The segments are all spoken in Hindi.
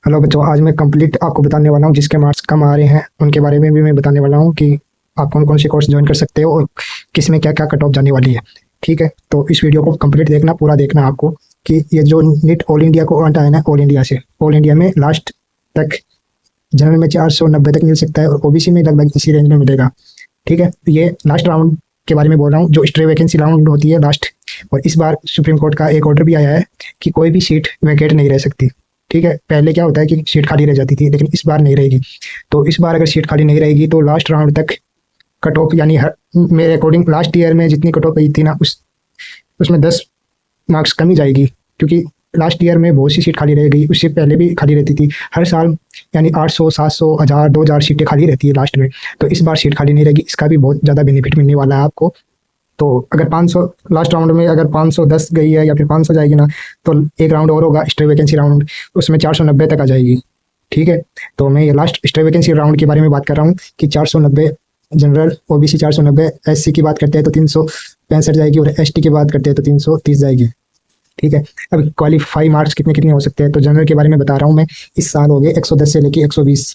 हेलो बच्चों, आज मैं कंप्लीट आपको बताने वाला हूँ जिसके मार्क्स कम आ रहे हैं उनके बारे में भी मैं बताने वाला हूँ कि आप कौन कौन से कोर्स ज्वाइन कर सकते हो और किस में क्या क्या कट ऑफ जाने वाली है। ठीक है, तो इस वीडियो को कंप्लीट देखना, पूरा देखना आपको कि ये जो नीट ऑल इंडिया को आता है ना, ऑल इंडिया से ऑल इंडिया में लास्ट तक जनरल में 490 तक मिल सकता है और ओबीसी में लगभग इसी रेंज में मिलेगा। ठीक है, तो ये लास्ट राउंड के बारे में बोल रहा हूँ, जो स्ट्रे वैकेंसी राउंड होती है लास्ट। और इस बार सुप्रीम कोर्ट का एक ऑर्डर भी आया है कि कोई भी सीट वैकेट नहीं रह सकती। ठीक है, पहले क्या होता है कि सीट खाली रह जाती थी, लेकिन इस बार नहीं रहेगी। तो इस बार अगर सीट खाली नहीं रहेगी तो लास्ट राउंड तक कट ऑफ, यानी हर मेरे अकॉर्डिंग लास्ट ईयर में जितनी कट ऑफ गई थी ना, उसमें 10 मार्क्स कम ही जाएगी, क्योंकि लास्ट ईयर में बहुत सी सीट खाली रह गई, उससे पहले भी खाली रहती थी हर साल, यानी 800 700 1000 2000 सीटें खाली रहती है लास्ट में। तो इस बार सीट खाली नहीं रहेगी, इसका भी बहुत ज़्यादा बेनिफिट मिलने वाला है आपको। तो अगर 500 लास्ट राउंड में अगर 510 गई है या फिर 500 जाएगी ना, तो एक राउंड और होगा स्टे वैकेंसी राउंड, उसमें 490 तक आ जाएगी। ठीक है, तो मैं ये लास्ट स्टे वैकेंसी राउंड के बारे में बात कर रहा हूँ कि 490 जनरल, ओबीसी 490, एससी की बात करते हैं तो 365 जाएगी और एसटी की बात करते हैं तो 330 जाएगी। ठीक है, अब क्वालिफाई मार्क्स कितने कितने हो सकते हैं, तो जनरल के बारे में बता रहा हूँ मैं। इस साल हो गए 110 से लेके 120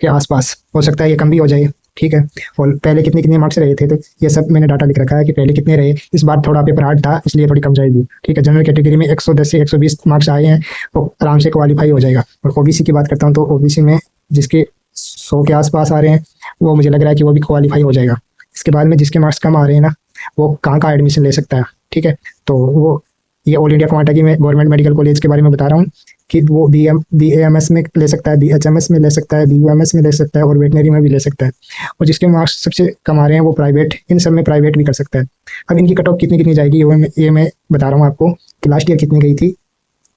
के आसपास, हो सकता है ये कम भी हो जाए। ठीक है, और पहले कितने कितने मार्क्स रहे थे, तो ये सब मैंने डाटा लिख रखा है कि पहले कितने रहे। इस बार थोड़ा पेपर हार्ड था, इसलिए थोड़ी कम जाएगी। ठीक है, जनरल कैटेगरी में 110 से 120 मार्क्स आए हैं, वो आराम से क्वालिफाई हो जाएगा। और ओबीसी की बात करता हूँ तो ओबीसी में जिसके 100 के आसपास आ रहे हैं, वो मुझे लग रहा है कि वो भी क्वालिफाई हो जाएगा। इसके बाद में जिसके मार्क्स कम आ रहे हैं ना, वो कहाँ का एडमिशन ले सकता है। ठीक है, तो वो ये ऑल इंडिया क्वांटा की मैं गवर्नमेंट मेडिकल कॉलेज के बारे में बता रहा हूँ कि वो BAMS में ले सकता है, BHMS में ले सकता है, BUMS में ले सकता है और वेटनरी में भी ले सकता है। और जिसके मार्क्स सबसे कम आ रहे हैं वो प्राइवेट, इन सब में प्राइवेट भी कर सकता है। अब इनकी कट ऑफ कितनी कितनी जाएगी ये मैं बता रहा हूँ आपको कि लास्ट ईयर कितनी गई थी।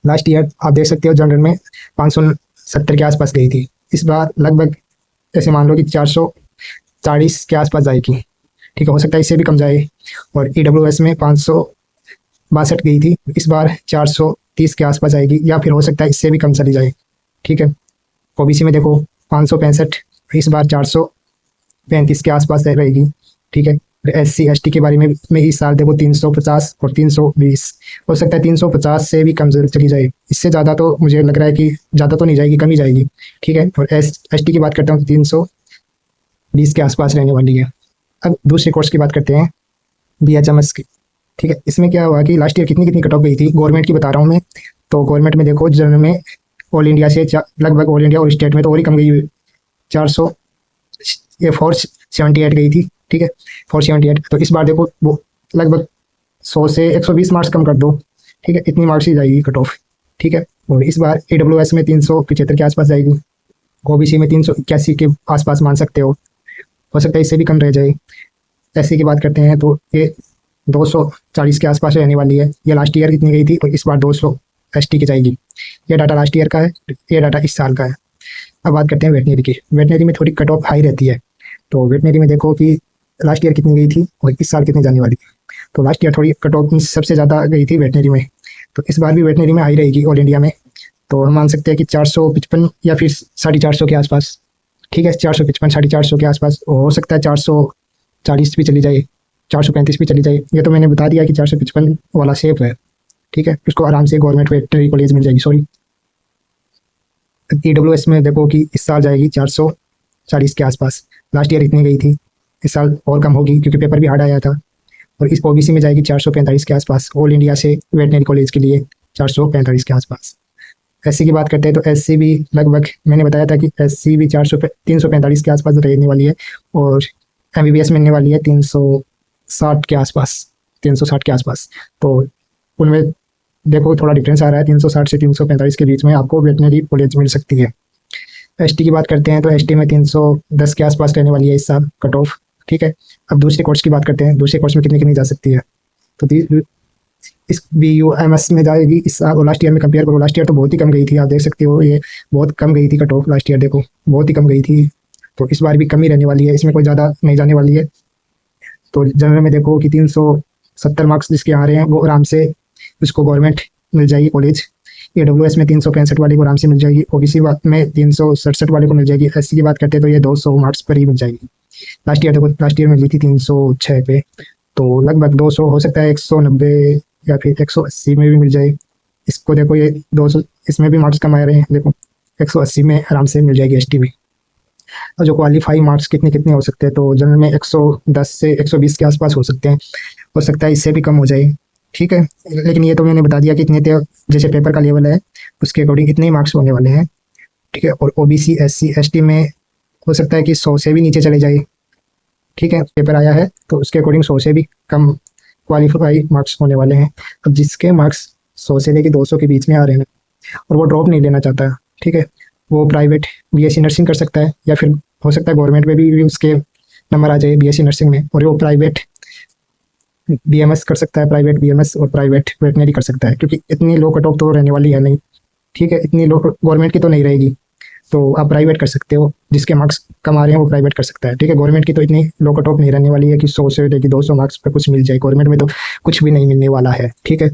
लास्ट ईयर आप देख सकते हो जनरल में 570 के आसपास गई थी। इस बार लगभग ऐसे मान लो कि 440 के आसपास जाएगी। ठीक है, हो सकता है इससे भी कम जाए। और EWS में 562 गई थी, इस बार 430 के आसपास आएगी, या फिर हो सकता है इससे भी कम चली जाए। ठीक है, ओबीसी में देखो 565, इस बार 435 के आसपास रहेगी। ठीक है, SC ST के बारे में इस साल देखो 350 और 320, हो सकता है 350 से भी कम चली जाए। इससे ज़्यादा तो मुझे लग रहा है कि ज़्यादा तो नहीं जाएगी, कम ही जाएगी। ठीक है, और ST की बात करता हूँ तो 320 के आसपास रहने वाली है। अब दूसरे कोर्स की बात करते हैं, BHMS की। ठीक है, इसमें क्या हुआ कि लास्ट ईयर कितनी कितनी कट ऑफ गई थी, गवर्नमेंट की बता रहा हूँ मैं। तो गवर्नमेंट में देखो जनरल में ऑल इंडिया से लगभग ऑल इंडिया और स्टेट में तो और ही कम गई, 400 ये 478 गई थी। ठीक है, 478। तो इस बार देखो वो लगभग 100 से 120 मार्क्स कम कर दो। ठीक है, इतनी मार्क्स ही जाएगी कट ऑफ। ठीक है, और इस बार AWS में 375 के आसपास जाएगी, ओबीसी में 381 के आसपास मान सकते हो सकता है इससे भी कम रह जाए। एससी की बात करते हैं तो ये 240 के आसपास रहने वाली है। ये लास्ट ईयर कितनी गई थी और इस बार 200 एसटी की जाएगी। ये डाटा लास्ट ईयर का है, ये डाटा इस साल का है। अब बात करते हैं वेटनरी की। वेटनरी में थोड़ी कट ऑफ हाई रहती है। तो वेटनरी में देखो कि लास्ट ईयर कितनी गई थी और इस साल कितनी जाने वाली है। तो लास्ट ईयर थोड़ी कट ऑफ सबसे ज़्यादा गई थी वेटनरी में, तो इस बार भी वेटनरी में हाई रहेगी ऑल इंडिया में। तो हम मान सकते हैं कि 455 या फिर 450 के आसपास। ठीक है, 455 450 के आसपास, हो सकता है 440 भी चली जाए, 435 भी चली जाए। ये तो मैंने बता दिया कि 455 वाला सेफ है। ठीक है, उसको आराम से गवर्नमेंट वेटनरी कॉलेज मिल जाएगी। सॉरी, EWS में देखो कि इस साल जाएगी 440 के आसपास, लास्ट ईयर इतनी गई थी, इस साल और कम होगी क्योंकि पेपर भी हार्ड आया था। और इस ओबीसी में जाएगी 445 के आसपास, ऑल इंडिया से वेटनरी कॉलेज के लिए 445 के आसपास। एससी की बात करते हैं तो एससी भी लगभग मैंने बताया था कि एससी भी 345 के आसपास रहने वाली है। और MBBS मिलने वाली है 360 के आसपास, 360 के आसपास। तो उनमें देखो थोड़ा डिफरेंस आ रहा है, 360 से 345 के बीच में आपको वेटनरी कॉलेज मिल सकती है। एसटी की बात करते हैं तो एसटी में 310 के आसपास रहने वाली है इस साल कट ऑफ। ठीक है, अब दूसरे कोर्स की बात करते हैं, दूसरे कोर्स में कितनी कितनी जा सकती है। तो इस BUMS में जाएगी इस साल और लास्ट ईयर में कंपेयर करो, लास्ट ईयर तो बहुत ही कम गई थी, आप देख सकते हो ये बहुत कम गई थी कट ऑफ लास्ट ईयर, देखो बहुत ही कम गई थी। तो इस बार भी कम ही रहने वाली है, इसमें कोई ज़्यादा नहीं जाने वाली है। तो जनरल में देखो कि 370 मार्क्स जिसके आ रहे हैं वो आराम से उसको गवर्नमेंट मिल जाएगी कॉलेज। AWS में 365 वाले को आराम से मिल जाएगी, ओबीसी में 367 वाले को मिल जाएगी। एससी की बात करते हैं तो ये 200 मार्क्स पर ही मिल जाएगी। लास्ट ईयर देखो, लास्ट ईयर मिली थी 306 पे, तो लगभग 200, हो सकता है 190 या फिर 180 में भी मिल जाए। इसको देखो ये 200, इसमें भी मार्क्स कम आ रहे हैं। देखो 180 में आराम से मिल जाएगी एसटी में। और जो क्वालिफाई मार्क्स कितने कितने हो सकते हैं, तो जनरल में 110 से 120 के आसपास हो सकते हैं, हो सकता है इससे भी कम हो जाए, ठीक है। लेकिन ये तो मैंने बता दिया कि इतने जैसे पेपर का लेवल है उसके अकॉर्डिंग इतने ही मार्क्स होने वाले हैं, ठीक है। और ओबीसी एससी एसटी में हो सकता है कि 100 से भी नीचे चले जाए, ठीक है। पेपर आया है तो उसके अकॉर्डिंग 100 से भी कम क्वालिफाई मार्क्स होने वाले हैं। अब जिसके मार्क्स 100 से लेकर 200 के बीच में आ रहे हैं और वो ड्रॉप नहीं लेना चाहता है, ठीक है, वो प्राइवेट बीएससी नर्सिंग कर सकता है, या फिर हो सकता है गवर्नमेंट में भी उसके नंबर आ जाए बीएससी नर्सिंग में, और वो प्राइवेट बीएमएस कर सकता है, प्राइवेट बीएमएस और प्राइवेट वेटनरी कर सकता है, क्योंकि इतनी लो कट ऑफ तो रहने वाली है नहीं, ठीक है। इतनी लो गवर्नमेंट की तो नहीं रहेगी, तो आप प्राइवेट कर सकते हो। जिसके मार्क्स कम आ रहे हैं वो प्राइवेट कर सकता है, ठीक है। गवर्नमेंट की तो इतनी लो कट ऑफ नहीं रहने वाली है कि 100 से लेकर 200 मार्क्स पे कुछ मिल जाए, गवर्नमेंट में तो कुछ भी नहीं मिलने वाला है, ठीक है।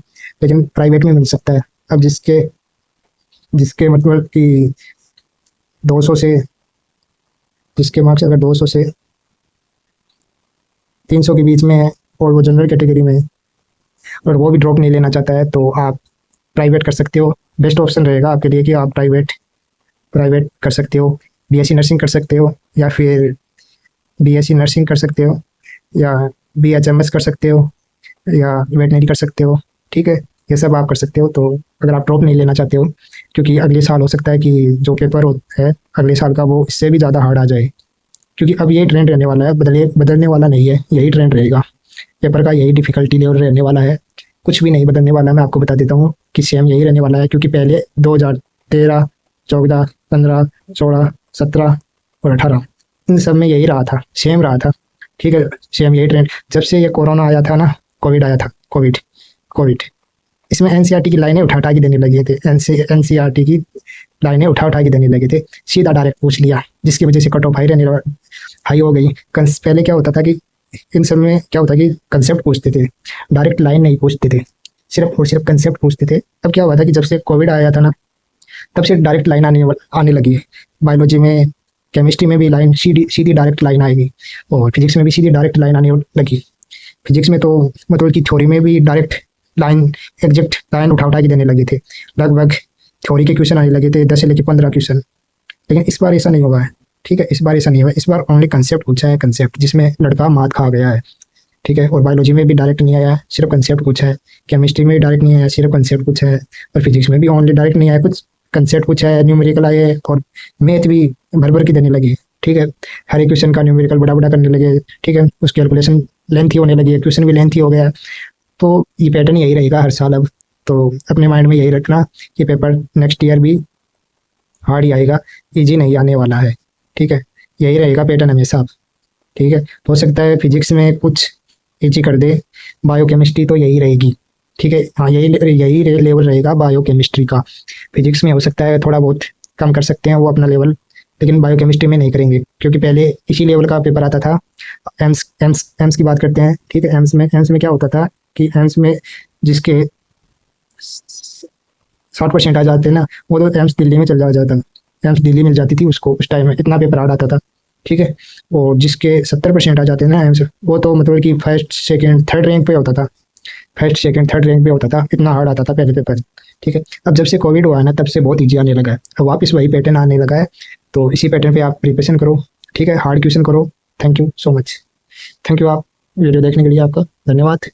लेकिन प्राइवेट में मिल सकता है। अब जिसके जिसके मतलब कि 200 से, जिसके मार्क्स अगर 200 से 300 के बीच में है और वो जनरल कैटेगरी में है और वो भी ड्रॉप नहीं लेना चाहता है, तो आप प्राइवेट कर सकते हो। बेस्ट ऑप्शन रहेगा आपके लिए कि आप प्राइवेट कर सकते हो, बीएससी नर्सिंग कर सकते हो, या फिर बीएससी नर्सिंग कर सकते हो, या बीएचएमएस कर सकते हो, या वेटनरी कर सकते हो, ठीक है। ये सब आप कर सकते हो। तो अगर आप ड्रॉप नहीं लेना चाहते हो, क्योंकि अगले साल हो सकता है कि जो पेपर है अगले साल का वो इससे भी ज़्यादा हार्ड आ जाए, क्योंकि अब यही ट्रेंड रहने वाला है, बदलने वाला नहीं है, यही ट्रेंड रहेगा। पेपर का यही डिफ़िकल्टी लेवल रहने वाला है, कुछ भी नहीं बदलने वाला। मैं आपको बता देता हूँ कि सेम यही रहने वाला है, क्योंकि पहले 2013, 14, 15, 16, 17 और 18 इन सब में यही रहा था, सेम रहा था, ठीक है। सेम यही ट्रेंड जब से ये कोरोना आया था ना, कोविड आया था, कोविड इसमें एनसीईआरटी की लाइनें उठा के देने लगे थे, एनसीईआरटी की लाइनें उठा के देने लगे थे, सीधा डायरेक्ट पूछ लिया, जिसकी वजह से कट ऑफ हाई हो गई। पहले क्या होता था कि इन सब में क्या होता कि कंसेप्ट पूछते थे, डायरेक्ट लाइन नहीं पूछते थे, सिर्फ और सिर्फ कंसेप्ट पूछते थे। अब क्या हुआ था कि जब से कोविड आया था ना, तब से डायरेक्ट लाइन आने लगी है। बायोलॉजी में, केमिस्ट्री में भी लाइन सीधी डायरेक्ट लाइन आएगी, और फिजिक्स में भी सीधी डायरेक्ट लाइन आने लगी। फिजिक्स में तो मतलब कि थ्योरी में भी डायरेक्ट लाइन, एग्जैक्ट लाइन उठा के देने लगे थे। लगभग थ्योरी के क्वेश्चन आने लगे थे 10 से लेकर 15 क्वेश्चन। लेकिन इस बार ऐसा नहीं हुआ है, ठीक है। इस बार ऐसा नहीं हुआ, इस बार ओनली कंसेप्ट पूछा है, कंसेप्ट जिसमें लड़का मात खा गया है, ठीक है। और बायोलॉजी में भी डायरेक्ट नहीं आया, सिर्फ कंसेप्ट पूछा है। केमिस्ट्री में भी डायरेक्ट नहीं आया, सिर्फ कंसेप्ट पूछा है। और फिजिक्स में भी ओनली डायरेक्ट नहीं आया, कुछ कंसेप्ट पूछा है, न्यूमेरिकल आए, और मैथ भी भर के देने लगे, ठीक है। हर एक क्वेश्चन का न्यूमेरिकल बड़ा करने लगे, ठीक है। उसकी कैलकुलेशन लेंथी होने लगी है, क्वेश्चन भी लेंथी हो गया। तो ये पैटर्न यही रहेगा हर साल। अब तो अपने माइंड में यही रखना कि पेपर नेक्स्ट ईयर भी हार्ड ही आएगा, इजी नहीं आने वाला है, ठीक है। यही रहेगा पैटर्न हमेशा, ठीक है। हो सकता है फिजिक्स में कुछ इजी कर दे, बायोकेमिस्ट्री तो यही रहेगी, ठीक है। हाँ, यही लेवल रहेगा बायोकेमिस्ट्री का। फिजिक्स में हो सकता है थोड़ा बहुत कम कर सकते हैं वो अपना लेवल, लेकिन बायोकेमिस्ट्री में नहीं करेंगे, क्योंकि पहले इसी लेवल का पेपर आता था। एम्स की बात करते हैं, ठीक है। एम्स में क्या होता था कि एम्स में जिसके 60% आ जाते हैं ना, वो तो एम्स दिल्ली में चल जाता, एम्स दिल्ली मिल जाती थी उसको, उस टाइम में इतना पेपर हार्ड आता था, ठीक है। और जिसके 70% आ जाते हैं ना एम्स, वो तो मतलब कि फर्स्ट सेकंड थर्ड रैंक पे होता था, इतना हार्ड आता था पहले पेपर, ठीक है। अब जब से कोविड हुआ है ना, तब से बहुत ईजी आने लगा है, अब वापस वही पैटर्न आने लगा है। तो इसी पैटर्न पे आप प्रिपरेशन करो, ठीक है। हार्ड क्वेश्चन करो। Thank you so much, thank you आप वीडियो देखने के लिए, आपका धन्यवाद।